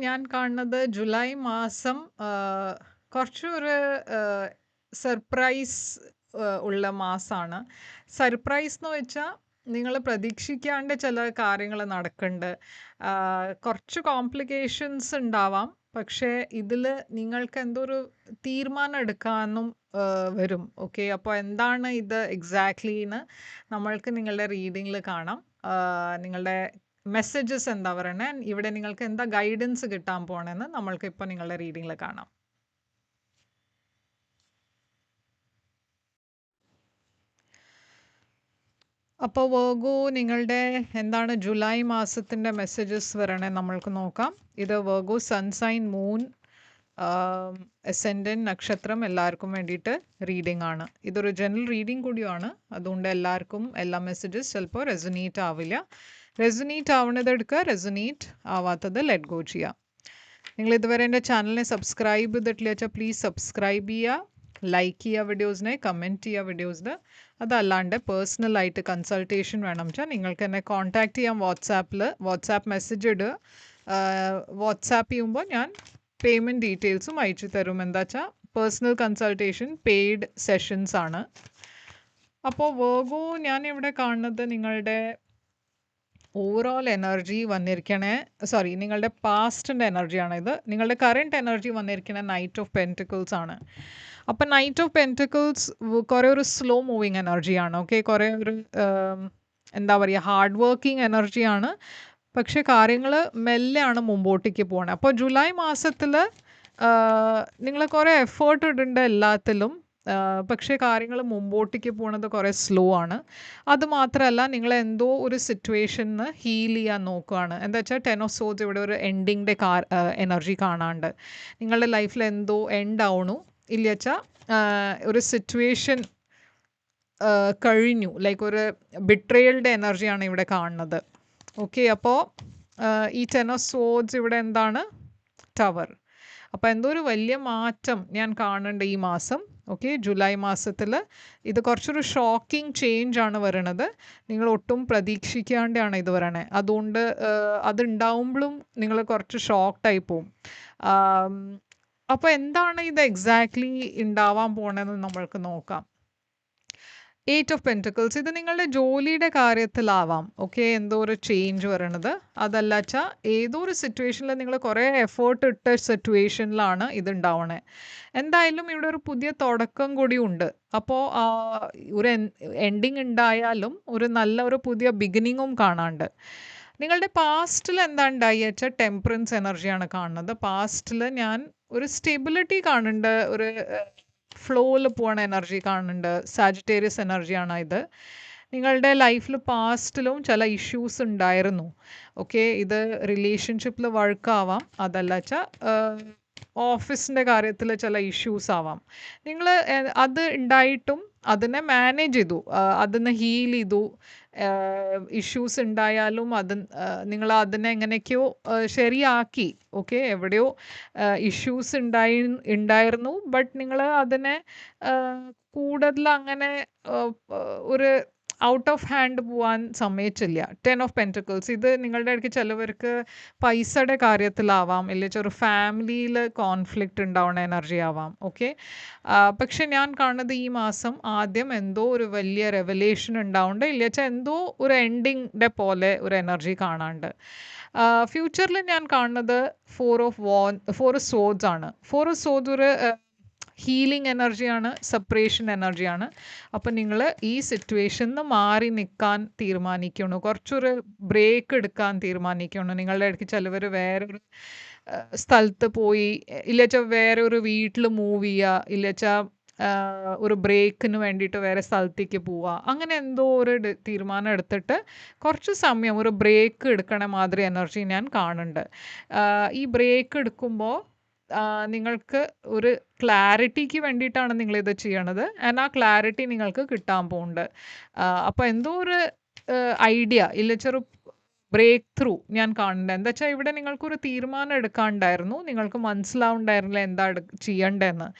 ഞാൻ കാണുന്നത് ജൂലൈ മാസം കുറച്ചൊരു സർപ്രൈസ് ഉള്ള മാസമാണ്. സർപ്രൈസ് എന്ന് വെച്ചാൽ നിങ്ങൾ പ്രതീക്ഷിക്കാണ്ട് ചില കാര്യങ്ങൾ നടക്കുന്നുണ്ട്. കുറച്ച് കോംപ്ലിക്കേഷൻസ് ഉണ്ടാവാം. പക്ഷേ ഇതിൽ നിങ്ങൾക്ക് എന്തോ ഒരു തീരുമാനം എടുക്കാനും വരും. ഓക്കെ, അപ്പോൾ എന്താണ് ഇത് എക്സാക്ട്ലി എന്ന് നമ്മൾക്ക് നിങ്ങളുടെ റീഡിങ്ങിൽ കാണാം. നിങ്ങളുടെ മെസ്സേജസ് എന്താ പറയണേ, ഇവിടെ നിങ്ങൾക്ക് എന്താ ഗൈഡൻസ് കിട്ടാൻ പോണെന്ന് നമ്മൾക്ക് ഇപ്പോൾ നിങ്ങളുടെ റീഡിങ്ങിൽ കാണാം. അപ്പോൾ വേർഗോ നിങ്ങളുടെ എന്താണ് ജൂലൈ മാസത്തിൻ്റെ മെസ്സേജസ് വരണേ നമ്മൾക്ക് നോക്കാം. ഇത് വേർഗോ സൺസൈൻ മൂൺ അസെൻഡൻറ്റ് നക്ഷത്രം എല്ലാവർക്കും വേണ്ടിയിട്ട് റീഡിംഗ് ആണ്. ഇതൊരു ജനറൽ റീഡിംഗ് കൂടിയാണ്. അതുകൊണ്ട് എല്ലാവർക്കും എല്ലാ മെസ്സേജസ് ചിലപ്പോൾ റെസൊനേറ്റ് ആവില്ല. റെസൊനേറ്റ് ആവുന്നത് എടുക്കുക, റെസൊനേറ്റ് ആവാത്തത് ലെറ്റ് ഗോ ചെയ്യാം. നിങ്ങൾ ഇതുവരെ എൻ്റെ ചാനലിനെ സബ്സ്ക്രൈബ് ചെയ്തിട്ടില്ല വെച്ചാൽ പ്ലീസ് സബ്സ്ക്രൈബ് ചെയ്യുക, ലൈക്ക് ചെയ്യുക വീഡിയോസിനെ, കമൻറ്റ് ചെയ്യുക വീഡിയോസിന്. അതല്ലാണ്ട് പേഴ്സണലായിട്ട് കൺസൾട്ടേഷൻ വേണം വെച്ചാൽ നിങ്ങൾക്ക് എന്നെ കോൺടാക്റ്റ് ചെയ്യാം വാട്സാപ്പ് മെസ്സേജ് ഇടുക. വാട്സാപ്പ് ചെയ്യുമ്പോൾ ഞാൻ പേയ്മെൻറ്റ് ഡീറ്റെയിൽസും അയച്ചു തരും. എന്താ വെച്ചാൽ പേഴ്സണൽ കൺസൾട്ടേഷൻ പെയ്ഡ് സെഷൻസ് ആണ്. അപ്പോൾ വേർഗോ ഞാനിവിടെ കാണുന്നത് നിങ്ങളുടെ ഓവറോൾ എനർജി വന്നിരിക്കണേ, നിങ്ങളുടെ പാസ്റ്റിൻ്റെ എനർജിയാണ് ഇത്. നിങ്ങളുടെ കറൻറ്റ് എനർജി വന്നിരിക്കണ നൈറ്റ് ഓഫ് പെൻറ്റിക്കിൾസ് ആണ്. അപ്പം നൈറ്റ് ഓഫ് പെൻറ്റിക്കിൾസ് കുറേ ഒരു സ്ലോ മൂവിങ് എനർജിയാണ്. ഓക്കെ, കുറേ ഒരു എന്താ പറയുക, ഹാർഡ് വർക്കിംഗ് എനർജിയാണ്. പക്ഷേ കാര്യങ്ങൾ മെല്ലെയാണ് മുമ്പോട്ടേക്ക് പോകണത്. അപ്പോൾ ജൂലൈ മാസത്തിൽ നിങ്ങൾ കുറേ എഫേർട്ട് ഇടേണ്ട എല്ലാത്തിലും, പക്ഷേ കാര്യങ്ങൾ മുമ്പോട്ടേക്ക് പോകുന്നത് കുറേ സ്ലോ ആണ്. അതുമാത്രമല്ല, നിങ്ങൾ എന്തോ ഒരു സിറ്റുവേഷന് ഹീൽ ചെയ്യാൻ നോക്കുകയാണ്. എന്താ വെച്ചാൽ 10 ഓഫ് സോഡ്സ് ഇവിടെ ഒരു എൻഡിങ്ങിൻ്റെ എനർജി കാണാണ്ട് നിങ്ങളുടെ ലൈഫിൽ എന്തോ എൻഡ് ആവണു ഇല്ല വെച്ചാൽ ഒരു സിറ്റുവേഷൻ കഴിഞ്ഞു, ലൈക്ക് ഒരു ബിട്രയലിൻ്റെ എനർജിയാണ് ഇവിടെ കാണുന്നത്. ഓക്കെ, അപ്പോൾ ഈ 10 ഓഫ് സോഡ്സ് ഇവിടെ എന്താണ്, ടവർ. അപ്പോൾ എന്തോ ഒരു വലിയ മാറ്റം ഞാൻ കാണുന്നുണ്ട് ഈ മാസം. ഓക്കെ, ജൂലൈ മാസത്തിൽ ഇത് കുറച്ചൊരു ഷോക്കിംഗ് ചേഞ്ച് ആണ് വരണത്. നിങ്ങൾ ഒട്ടും പ്രതീക്ഷിക്കാണ്ടാണ് ഇത് വരണേ. അതുകൊണ്ട് അതുണ്ടാവുമ്പോഴും നിങ്ങൾ കുറച്ച് ഷോക്ക്ഡായി പോവും. അപ്പോൾ എന്താണ് ഇത് എക്സാക്ട്ലി ഉണ്ടാവാൻ പോകണമെന്ന് നമ്മൾക്ക് നോക്കാം. 8 ഓഫ് പെൻറ്റിക്കിൾസ് ഇത് നിങ്ങളുടെ ജോലിയുടെ കാര്യത്തിലാവാം. ഓക്കെ, എന്തോ ഒരു ചേഞ്ച് വരണത്. അതല്ല വെച്ചാൽ ഏതോ ഒരു സിറ്റുവേഷനിൽ നിങ്ങൾ കുറേ എഫേർട്ട് ഇട്ട സിറ്റുവേഷനിലാണ് ഇത് ഉണ്ടാവണേ. എന്തായാലും ഇവിടെ ഒരു പുതിയ തുടക്കം കൂടി ഉണ്ട്. അപ്പോൾ ഒരു എൻഡിങ് ഉണ്ടായാലും ഒരു നല്ല ഒരു പുതിയ ബിഗിനിങ്ങും കാണാണ്ട്. നിങ്ങളുടെ പാസ്റ്റിൽ എന്താ ഉണ്ടായി വെച്ചാൽ ടെമ്പറൻസ് എനർജിയാണ് കാണുന്നത്. പാസ്റ്റിൽ ഞാൻ ഒരു സ്റ്റെബിലിറ്റി കാണുന്നുണ്ട്, ഒരു ഫ്ലോയിൽ പോകണ എനർജി കാണുന്നുണ്ട്. സാജിറ്റേറിയസ് എനർജിയാണ് ഇത്. നിങ്ങളുടെ ലൈഫിൽ പാസ്റ്റിലും ചില ഇഷ്യൂസ് ഉണ്ടായിരുന്നു. ഓക്കെ, ഇത് റിലേഷൻഷിപ്പിൽ വഴക്കാവാം, അതല്ല വെച്ചാൽ ഓഫീസിൻ്റെ കാര്യത്തിൽ ചില ഇഷ്യൂസ് ആവാം. നിങ്ങൾ അത് ഉണ്ടായിട്ടും അതിനെ മാനേജ് ചെയ്തു, അതിനെ ഹീൽ ചെയ്തു. ഇഷ്യൂസ് ഉണ്ടായാലും നിങ്ങൾ അതിനെ എങ്ങനെയൊക്കെയോ ശരിയാക്കി. ഓക്കെ, എവിടെയോ ഇഷ്യൂസ് ഉണ്ടായിരുന്നു, ബട്ട് നിങ്ങൾ അതിനെ കൂടുതൽ അങ്ങനെ ഒരു ഔട്ട് ഓഫ് ഹാൻഡ് പോവാൻ സമ്മതിച്ചില്ല. 10 ഓഫ് പെൻറ്റിക്കിൾസ് ഇത് നിങ്ങളുടെ ഇടയ്ക്ക് ചിലവർക്ക് പൈസയുടെ കാര്യത്തിലാവാം, ഇല്ലെങ്കിൽ ഒരു ഫാമിലിയിൽ കോൺഫ്ലിക്റ്റ് ഉണ്ടാവുന്ന എനർജി ആവാം. ഓക്കെ, പക്ഷെ ഞാൻ കാണുന്നത് ഈ മാസം ആദ്യം എന്തോ ഒരു വലിയ റെവലേഷൻ ഉണ്ടാവുന്നുണ്ട്, ഇല്ലെങ്കിൽ എന്തോ ഒരു എൻഡിങ്ങിൻ്റെ പോലെ ഒരു എനർജി കാണാണ്ട്. ഫ്യൂച്ചറിൽ ഞാൻ കാണുന്നത് 4 ഓഫ് സോഡ്സ് ആണ്. 4 ഓഫ് സോഡ്സ് ഒരു ഹീലിംഗ് എനർജിയാണ്, സെപ്പറേഷൻ എനർജിയാണ്. അപ്പം നിങ്ങൾ ഈ സിറ്റുവേഷനിൽ മാറി നിൽക്കാൻ തീരുമാനിക്കണം, കുറച്ചൊരു ബ്രേക്ക് എടുക്കാൻ തീരുമാനിക്കണം. നിങ്ങളുടെ ഇടയ്ക്ക് ചിലവർ വേറൊരു സ്ഥലത്ത് പോയി, ഇല്ലച്ചാൽ വേറെ ഒരു വീട്ടിൽ മൂവ് ചെയ്യുക, ഇല്ലച്ചാൽ ഒരു ബ്രേക്കിന് വേണ്ടിയിട്ട് വേറെ സ്ഥലത്തേക്ക് പോവുക, അങ്ങനെ എന്തോ ഒരു തീരുമാനം എടുത്തിട്ട് കുറച്ച് സമയം ഒരു ബ്രേക്ക് എടുക്കണ മാതിരി എനർജി ഞാൻ കാണുന്നുണ്ട്. ഈ ബ്രേക്ക് എടുക്കുമ്പോൾ നിങ്ങൾക്ക് ഒരു ക്ലാരിറ്റിക്ക് വേണ്ടിയിട്ടാണ് നിങ്ങളിത് ചെയ്യണത്. ആൻഡ് ആ ക്ലാരിറ്റി നിങ്ങൾക്ക് കിട്ടാൻ പോകുന്നുണ്ട്. അപ്പോൾ എന്തോ ഒരു ഐഡിയ ഇല്ലച്ചൊരു ബ്രേക്ക് ത്രൂ ഞാൻ കാണുന്നുണ്ട്. എന്താ വെച്ചാൽ ഇവിടെ നിങ്ങൾക്കൊരു തീരുമാനം എടുക്കാനുണ്ടായിരുന്നു, നിങ്ങൾക്ക് മനസ്സിലാവുണ്ടായിരുന്നില്ല എന്താ ചെയ്യേണ്ടതെന്ന്.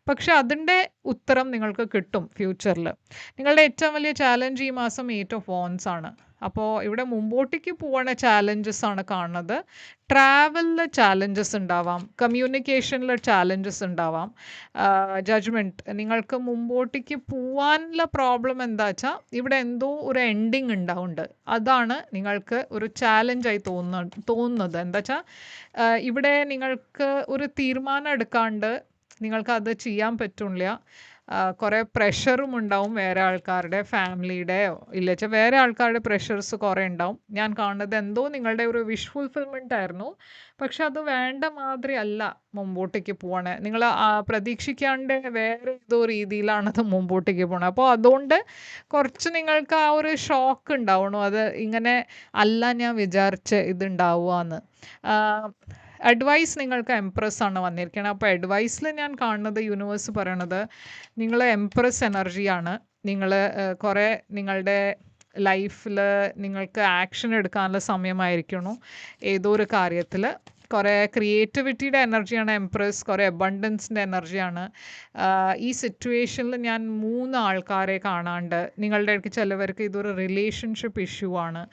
പക്ഷെ അതിൻ്റെ ഉത്തരം നിങ്ങൾക്ക് കിട്ടും ഫ്യൂച്ചറിൽ. നിങ്ങളുടെ ഏറ്റവും വലിയ ചാലഞ്ച് ഈ മാസം 8 ഓഫ് വാൻഡ്സ് ആണ്. അപ്പോൾ ഇവിടെ മുമ്പോട്ടേക്ക് പോവാണ് ചാലഞ്ചസ് ആണ് കാണുന്നത്. ട്രാവലിൽ ചാലഞ്ചസ് ഉണ്ടാവാം, കമ്മ്യൂണിക്കേഷനിൽ ചാലഞ്ചസ് ഉണ്ടാവാം, ജഡ്ജ്മെൻറ്റ് നിങ്ങൾക്ക് മുമ്പോട്ടേക്ക് പോവാനുള്ള പ്രോബ്ലം എന്താ വെച്ചാൽ ഇവിടെ എന്തോ ഒരു എൻഡിങ് ഉണ്ടാവുന്നുണ്ട്. അതാണ് നിങ്ങൾക്ക് ഒരു ചാലഞ്ചായി തോന്നുന്നത്. എന്താ വെച്ചാൽ ഇവിടെ നിങ്ങൾക്ക് ഒരു തീരുമാനം എടുക്കാണ്ട് നിങ്ങൾക്കത് ചെയ്യാൻ പറ്റില്ല. കുറേ പ്രഷറും ഉണ്ടാവും, വേറെ ആൾക്കാരുടെ, ഫാമിലിയുടെയോ ഇല്ലച്ചാൽ വേറെ ആൾക്കാരുടെ പ്രഷർസ് കുറേ ഉണ്ടാവും. ഞാൻ കാണുന്നത് എന്തോ നിങ്ങളുടെ ഒരു വിഷ് ഫുൾഫിൽമെൻ്റ് ആയിരുന്നു, പക്ഷെ അത് വേണ്ട മാതിരി അല്ല മുമ്പോട്ടേക്ക് പോകണേ. നിങ്ങൾ പ്രതീക്ഷിക്കാണ്ട് വേറെ ഏതോ രീതിയിലാണത് മുമ്പോട്ടേക്ക് പോകണത്. അപ്പോൾ അതുകൊണ്ട് കുറച്ച് നിങ്ങൾക്ക് ആ ഒരു ഷോക്ക് ഉണ്ടാവണം, അത് ഇങ്ങനെ അല്ല ഞാൻ വിചാരിച്ച് ഇതുണ്ടാവുകയെന്ന്. അഡ്വൈസ് നിങ്ങൾക്ക് എംപ്രസ് ആണ് വന്നിരിക്കുന്നത്. അപ്പോൾ അഡ്വൈസിൽ ഞാൻ കാണുന്നത് യൂണിവേഴ്സ് പറയണത് നിങ്ങൾ എംപ്രസ് എനർജിയാണ്. നിങ്ങൾ കുറേ നിങ്ങളുടെ ലൈഫിൽ നിങ്ങൾക്ക് ആക്ഷൻ എടുക്കാനുള്ള സമയമായിരിക്കണം. ഏതോ ഒരു കാര്യത്തിൽ കുറേ ക്രിയേറ്റിവിറ്റിയുടെ എനർജിയാണ് എംപ്രസ്, കുറേ അബണ്ടൻസിൻ്റെ എനർജിയാണ്. ഈ സിറ്റുവേഷനിൽ ഞാൻ 3 ആൾക്കാരെ കാണാണ്ട്, നിങ്ങളുടെ ഇടയ്ക്ക് ചിലവർക്ക് ഇതൊരു റിലേഷൻഷിപ്പ് ഇഷ്യൂ ആണ്.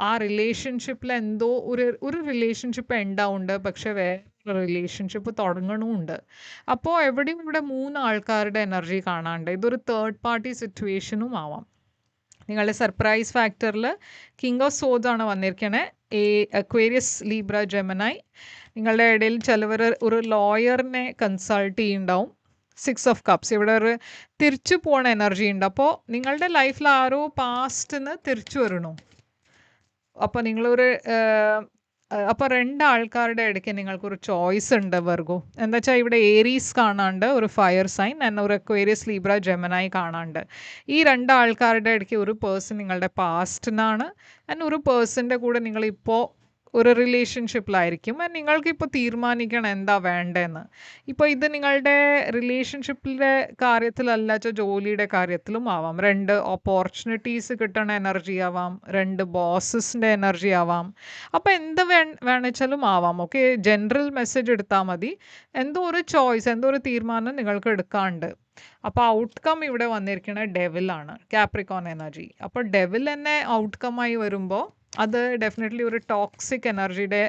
ആ റിലേഷൻഷിപ്പിൽ എന്തോ ഒരു റിലേഷൻഷിപ്പ് ഉണ്ടാവുന്നുണ്ട്, പക്ഷെ വേറെ റിലേഷൻഷിപ്പ് തുടങ്ങണമുണ്ട്. അപ്പോൾ എവിടെയും ഇവിടെ 3 ആൾക്കാരുടെ എനർജി കാണാണ്ട്, ഇതൊരു തേർഡ് പാർട്ടി സിറ്റുവേഷനും ആവാം. നിങ്ങളുടെ സർപ്രൈസ് ഫാക്ടറിൽ കിങ് ഓഫ് സോഡ്സ് ആണ് വന്നിരിക്കണേ. അക്വേരിയസ്, ലീബ്ര, ജെമിനി. നിങ്ങളുടെ ഇടയിൽ ചിലവർ ഒരു ലോയറിനെ കൺസൾട്ട് ചെയ്യുന്നുണ്ടാവും. 6 ഓഫ് കപ്സ്, ഇവിടെ ഒരു തിരിച്ചു പോകണ എനർജി ഉണ്ട്. അപ്പോൾ നിങ്ങളുടെ ലൈഫിൽ ആരോ പാസ്റ്റിന്ന് തിരിച്ചു വരണു. അപ്പോൾ നിങ്ങളൊരു അപ്പോൾ 2 ആൾക്കാരുടെ ഇടയ്ക്ക് നിങ്ങൾക്കൊരു ചോയ്സ് ഉണ്ട് വെർഗോ. എന്താ വെച്ചാൽ ഇവിടെ ഏരീസ് കാണാണ്ട് ഒരു ഫയർ സൈൻ, ഒരു അക്വേരിയസ്, ലീബ്ര, ജെമിനി കാണാണ്ട്. ഈ 2 ആൾക്കാരുടെ ഇടയ്ക്ക് ഒരു പേഴ്സൺ നിങ്ങളുടെ പാസ്റ്റിനാണ്, ഒരു പേഴ്സൻ്റെ കൂടെ നിങ്ങളിപ്പോൾ ഒരു റിലേഷൻഷിപ്പിലായിരിക്കും. നിങ്ങൾക്കിപ്പോൾ തീരുമാനിക്കണം എന്താ വേണ്ടതെന്ന്. ഇപ്പോൾ ഇത് നിങ്ങളുടെ റിലേഷൻഷിപ്പിൻ്റെ കാര്യത്തിലല്ല വെച്ചാൽ ജോലിയുടെ കാര്യത്തിലും ആവാം. 2 ഓപ്പർച്യൂണിറ്റീസ് കിട്ടണ എനർജി ആവാം, 2 ബോസസിൻ്റെ എനർജി ആവാം. അപ്പോൾ എന്ത് വേണമെച്ചാലും ആവാം. ഓക്കെ, ജനറൽ മെസ്സേജ് എടുത്താൽ മതി. എന്തോ ഒരു ചോയ്സ്, എന്തോ ഒരു തീരുമാനം നിങ്ങൾക്ക് എടുക്കാണ്ട്. അപ്പോൾ ഔട്ട്കം ഇവിടെ വന്നിരിക്കുന്നത് ഡെവിലാണ്, കാപ്രിക്കോൺ എനർജി. അപ്പോൾ ഡെവിൽ തന്നെ ഔട്ട്കമായി വരുമ്പോൾ അത് ഡെഫിനറ്റ്ലി ഒരു ടോക്സിക് എനർജിയുടെ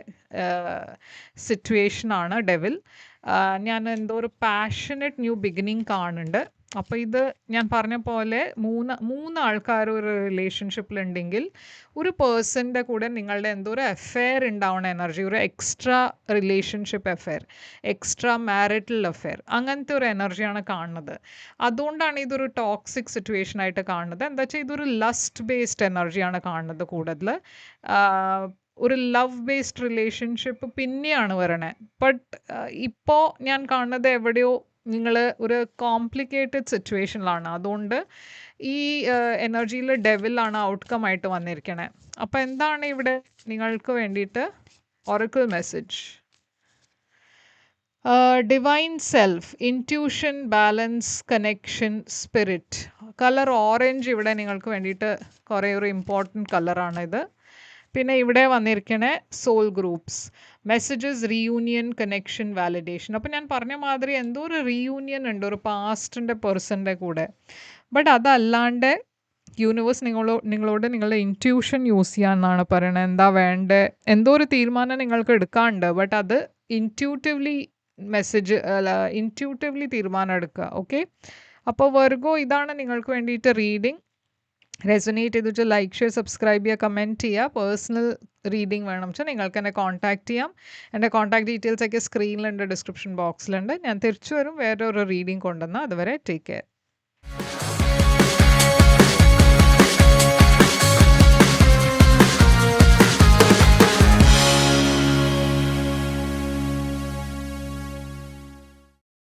സിറ്റുവേഷനാണ് ഡെവിൽ. ഞാൻ എന്തോ ഒരു പാഷനറ്റ് ന്യൂ ബിഗിനിങ് കാണുന്നുണ്ട്. അപ്പോൾ ഇത് ഞാൻ പറഞ്ഞ പോലെ 3 ആൾക്കാർ ഒരു റിലേഷൻഷിപ്പിലുണ്ടെങ്കിൽ ഒരു പേഴ്സൻ്റെ കൂടെ നിങ്ങളുടെ എന്തോ ഒരു അഫെയർ ഉണ്ടാവണ എനർജി, ഒരു extra relationship affair, extra marital affair, അങ്ങനത്തെ ഒരു എനർജിയാണ് കാണുന്നത്. അതുകൊണ്ടാണ് ഇതൊരു ടോക്സിക് സിറ്റുവേഷൻ ആയിട്ട് കാണുന്നത്. എന്താ വെച്ചാൽ ഇതൊരു ലസ്റ്റ് ബേസ്ഡ് എനർജിയാണ് കാണുന്നത് കൂടുതൽ. ഒരു ലവ് ബേസ്ഡ് റിലേഷൻഷിപ്പ് പിന്നെയാണ് വരണേ. ബട്ട് ഇപ്പോൾ ഞാൻ കാണുന്നത് എവിടെയോ നിങ്ങൾ ഒരു കോംപ്ലിക്കേറ്റഡ് സിറ്റുവേഷനിലാണ്. അതുകൊണ്ട് ഈ എനർജിയിൽ ഡെവിലാണ് ഔട്ട്കം ആയിട്ട് വന്നിരിക്കണേ. അപ്പോൾ എന്താണ് ഇവിടെ നിങ്ങൾക്ക് വേണ്ടിയിട്ട് oracle message? Divine self, intuition, balance, connection, spirit. Colour orange ഇവിടെ നിങ്ങൾക്ക് വേണ്ടിയിട്ട് കുറേ ഒരു ഇമ്പോർട്ടൻറ്റ് കളറാണിത്. പിന്നെ ഇവിടെ വന്നിരിക്കണേ soul groups, messages, reunion, connection, validation. അപ്പോൾ ഞാൻ പറഞ്ഞ മാതിരി എന്തോ ഒരു റീയൂണിയൻ ഉണ്ട് ഒരു പാസ്റ്റിൻ്റെ പേഴ്സൻ്റെ കൂടെ. ബട്ട് അതല്ലാണ്ട് യൂണിവേഴ്സ് നിങ്ങളോട് നിങ്ങളുടെ ഇൻറ്റ്യൂഷൻ യൂസ് ചെയ്യാമെന്നാണ് പറയണത്. എന്താ വേണ്ടത്, എന്തോ ഒരു തീരുമാനം നിങ്ങൾക്ക് എടുക്കാണ്ട്, ബട്ട് അത് ഇൻറ്റ്യൂട്ടീവ്ലി തീരുമാനം എടുക്കുക. ഓക്കെ, അപ്പോൾ വെർഗോ ഇതാണ് നിങ്ങൾക്ക് വേണ്ടിയിട്ട് റീഡിങ്. റെസൊനേറ്റ് ചെയ്തിട്ട് ലൈക്ക്, ഷെയർ, സബ്സ്ക്രൈബ് ചെയ്യുക, കമൻറ്റ് ചെയ്യുക. പേഴ്സണൽ റീഡിംഗ് വേണം വെച്ചാൽ നിങ്ങൾക്ക് എന്നെ കോൺടാക്റ്റ് ചെയ്യാം. എൻ്റെ കോൺടാക്ട് ഡീറ്റെയിൽസൊക്കെ സ്ക്രീനിലുണ്ട്, ഡിസ്ക്രിപ്ഷൻ ബോക്സിലുണ്ട്. ഞാൻ തിരിച്ചു വരും വേറെ ഒരു റീഡിംഗ് കൊണ്ടുവന്നാൽ. അതുവരെ ടേക്ക് കെയർ.